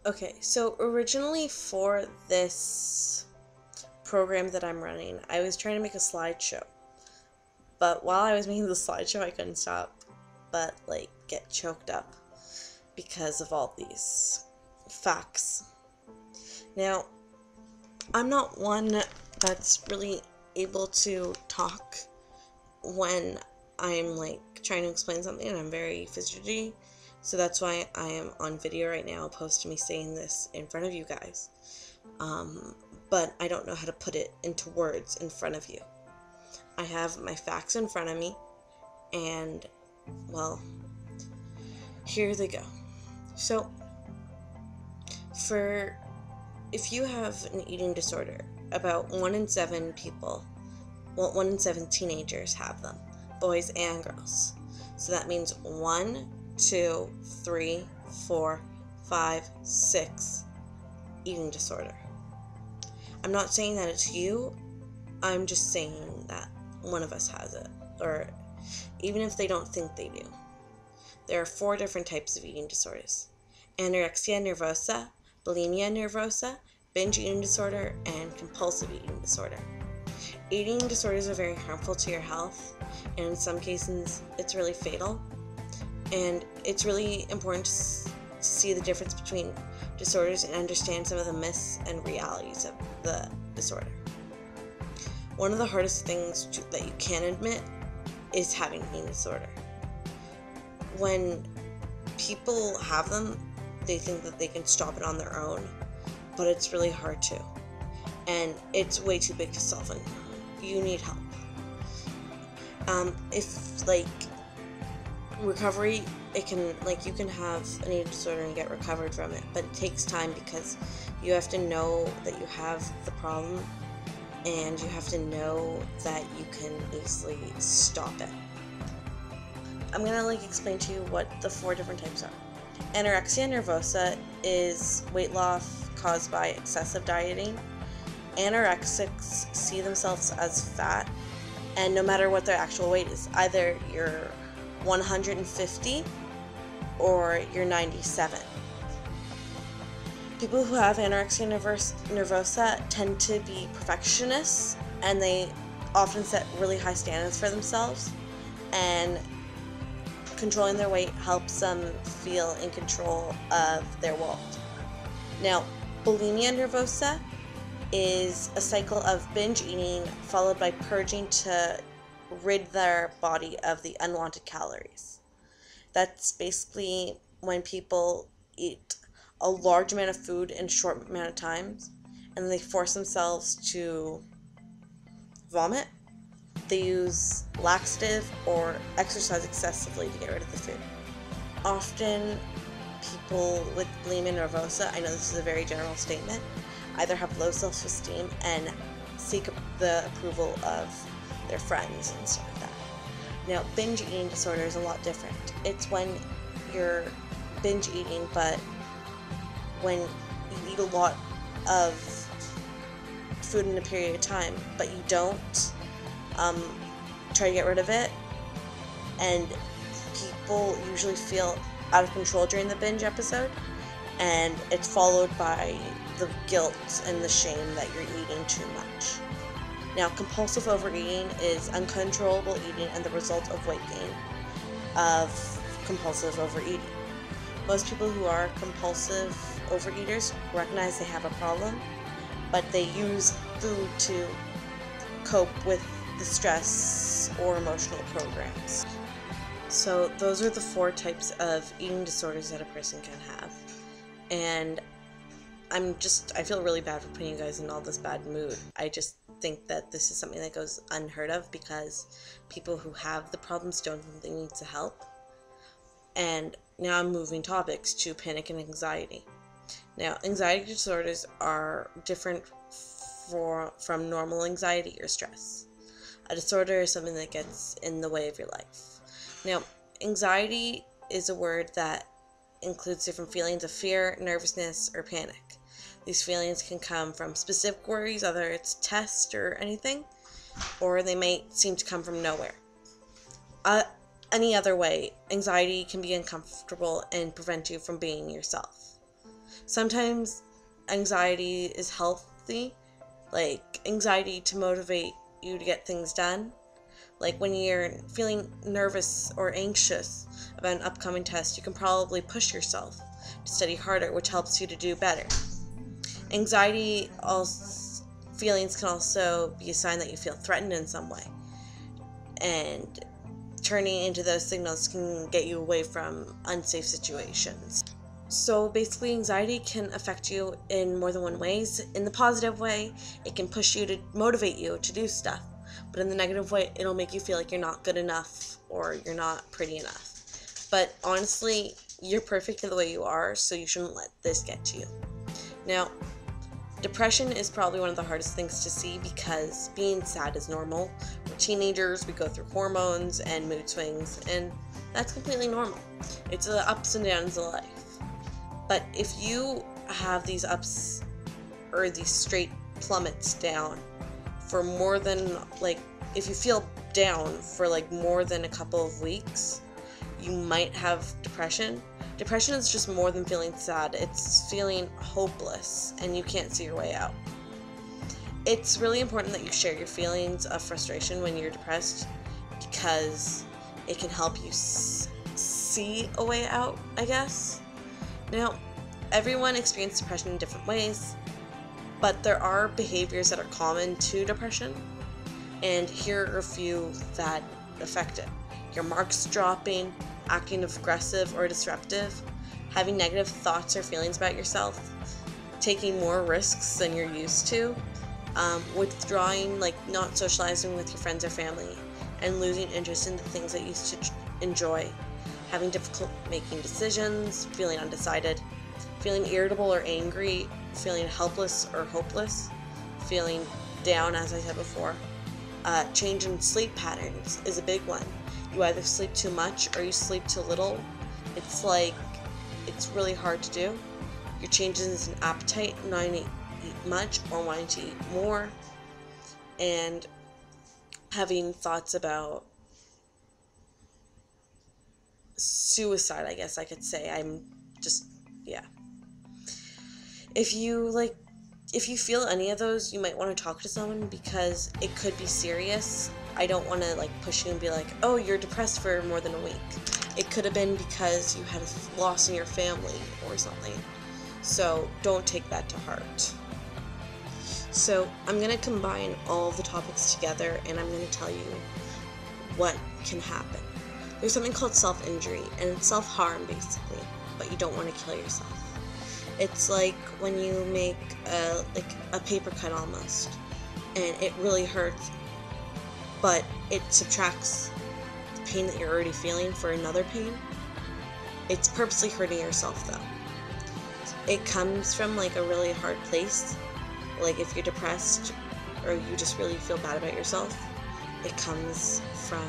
Okay, so originally for this program that I'm running, I was trying to make a slideshow. But while I was making the slideshow, I couldn't stop but get choked up because of all these facts. Now, I'm not one that's really able to talk when I'm trying to explain something, and I'm very fidgety. So that's why I am on video right now, opposed to me saying this in front of you guys. But I don't know how to put it into words in front of you. I have my facts in front of me, and, well, here they go. So, if you have an eating disorder, about 1 in 7 people, 1 in 7 teenagers have them, boys and girls. So that means 1, 2, 3, 4, 5, 6 eating disorder. I'm not saying that it's you, I'm just saying that one of us has it, or even if they don't think they do. There are 4 different types of eating disorders: anorexia nervosa, bulimia nervosa, binge eating disorder, and compulsive eating disorder. Eating disorders are very harmful to your health, and in some cases it's really fatal. And it's really important to see the difference between disorders and understand some of the myths and realities of the disorder. One of the hardest things that you can admit is having an eating disorder. When people have them, they think that they can stop it on their own, but it's really hard to. And it's way too big to solve, and you need help. If recovery, it can you can have an eating disorder and get recovered from it, but it takes time because you have to know that you have the problem, and you have to know that you can easily stop it. I'm gonna explain to you what the 4 different types are. Anorexia nervosa is weight loss caused by excessive dieting. Anorexics see themselves as fat, and no matter what their actual weight is, either you're 150 or you're 97. People who have anorexia nervosa tend to be perfectionists, and they often set really high standards for themselves, and controlling their weight helps them feel in control of their world. Now, bulimia nervosa is a cycle of binge eating followed by purging to rid their body of the unwanted calories. That's basically when people eat a large amount of food in a short amount of time, and they force themselves to vomit. They use laxative or exercise excessively to get rid of the food. Often, people with bulimia nervosa, I know this is a very general statement, either have low self-esteem and seek the approval of their friends and stuff like that. Now, binge eating disorder is a lot different. It's when you're binge eating, but when you eat a lot of food in a period of time, but you don't try to get rid of it, and people usually feel out of control during the binge episode, and it's followed by the guilt and the shame that you're eating too much. Now, compulsive overeating is uncontrollable eating and the result of weight gain of compulsive overeating. Most people who are compulsive overeaters recognize they have a problem, but they use food to cope with the stress or emotional programs. So those are the 4 types of eating disorders that a person can have. And I feel really bad for putting you guys in all this bad mood. I just think that this is something that goes unheard of because people who have the problems don't think they need to help. And now I'm moving topics to panic and anxiety. Now, anxiety disorders are different from normal anxiety or stress. A disorder is something that gets in the way of your life. Now, anxiety is a word that includes different feelings of fear, nervousness, or panic. These feelings can come from specific worries, whether it's tests or anything, or they may seem to come from nowhere. Any other way, anxiety can be uncomfortable and prevent you from being yourself. Sometimes anxiety is healthy, like anxiety to motivate you to get things done. Like when you're feeling nervous or anxious about an upcoming test, you can probably push yourself to study harder, which helps you to do better. Anxiety also, feelings can also be a sign that you feel threatened in some way. And turning into those signals can get you away from unsafe situations. So basically, anxiety can affect you in more than one ways. In the positive way, it can push you to motivate you to do stuff. But in the negative way, it'll make you feel like you're not good enough or you're not pretty enough. But honestly, you're perfect the way you are, so you shouldn't let this get to you. Now, depression is probably one of the hardest things to see because being sad is normal. We're teenagers, we go through hormones and mood swings, and that's completely normal. It's the ups and downs of life. But if you have these ups or these straight plummets down for more than, like, if you feel down for like more than a couple of weeks, you might have depression. Depression is just more than feeling sad. It's feeling hopeless and you can't see your way out. It's really important that you share your feelings of frustration when you're depressed because it can help you see a way out, I guess. Now, everyone experiences depression in different ways, but there are behaviors that are common to depression, and here are a few that affect it. Your marks dropping, acting aggressive or disruptive, having negative thoughts or feelings about yourself, taking more risks than you're used to, withdrawing, like not socializing with your friends or family, and losing interest in the things that you used to enjoy, having difficulty making decisions, feeling undecided, feeling irritable or angry, feeling helpless or hopeless, feeling down, as I said before. Change in sleep patterns is a big one. You either sleep too much or you sleep too little. It's really hard to do. Your changes in appetite, not wanting to eat much or wanting to eat more, and having thoughts about suicide, I guess I could say. Yeah. If you feel any of those, you might want to talk to someone because it could be serious. I don't want to push you and be like, oh, you're depressed for more than a week. It could have been because you had a loss in your family or something. So don't take that to heart. So I'm going to combine all the topics together and I'm going to tell you what can happen. There's something called self-injury, and it's self-harm basically, but you don't want to kill yourself. It's like when you make a paper cut almost, and it really hurts, but it subtracts the pain that you're already feeling for another pain. It's purposely hurting yourself though. It comes from a really hard place. Like if you're depressed or you just really feel bad about yourself, it comes from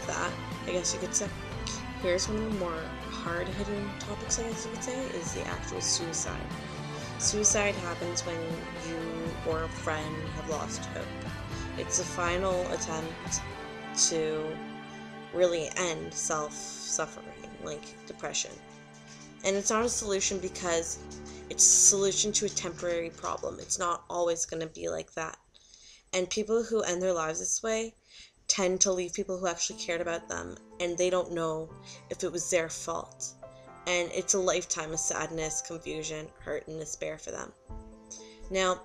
that, I guess you could say. Here's one of the more hard-hitting topics, I guess you could say, is the actual suicide. Suicide happens when you or a friend have lost hope. It's a final attempt to really end self-suffering, like depression. And it's not a solution because it's a solution to a temporary problem. It's not always going to be like that. And people who end their lives this way tend to leave people who actually cared about them, and they don't know if it was their fault. And it's a lifetime of sadness, confusion, hurt, and despair for them. Now,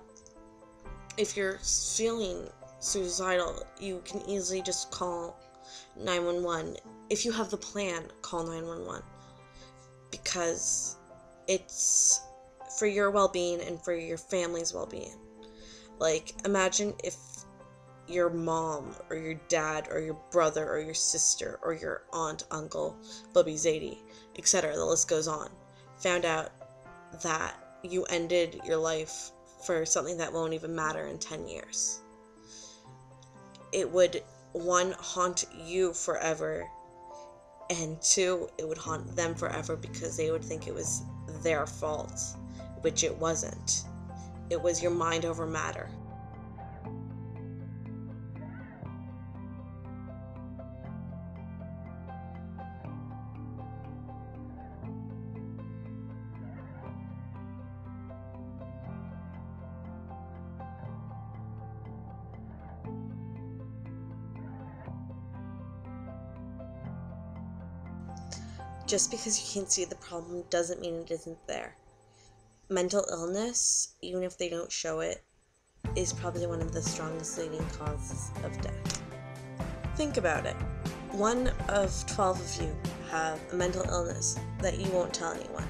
if you're feeling suicidal, you can easily just call 911. If you have the plan, call 911. Because it's for your well-being and for your family's well-being. Imagine if your mom or your dad or your brother or your sister or your aunt, uncle, Bubby Zadie, etc., the list goes on, found out that you ended your life for something that won't even matter in 10 years. It would, one, haunt you forever, and two, it would haunt them forever because they would think it was their fault, which it wasn't. It was your mind over matter. just because you can't see the problem doesn't mean it isn't there. Mental illness, even if they don't show it, is probably one of the strongest leading causes of death. Think about it. 1 of 12 of you have a mental illness that you won't tell anyone.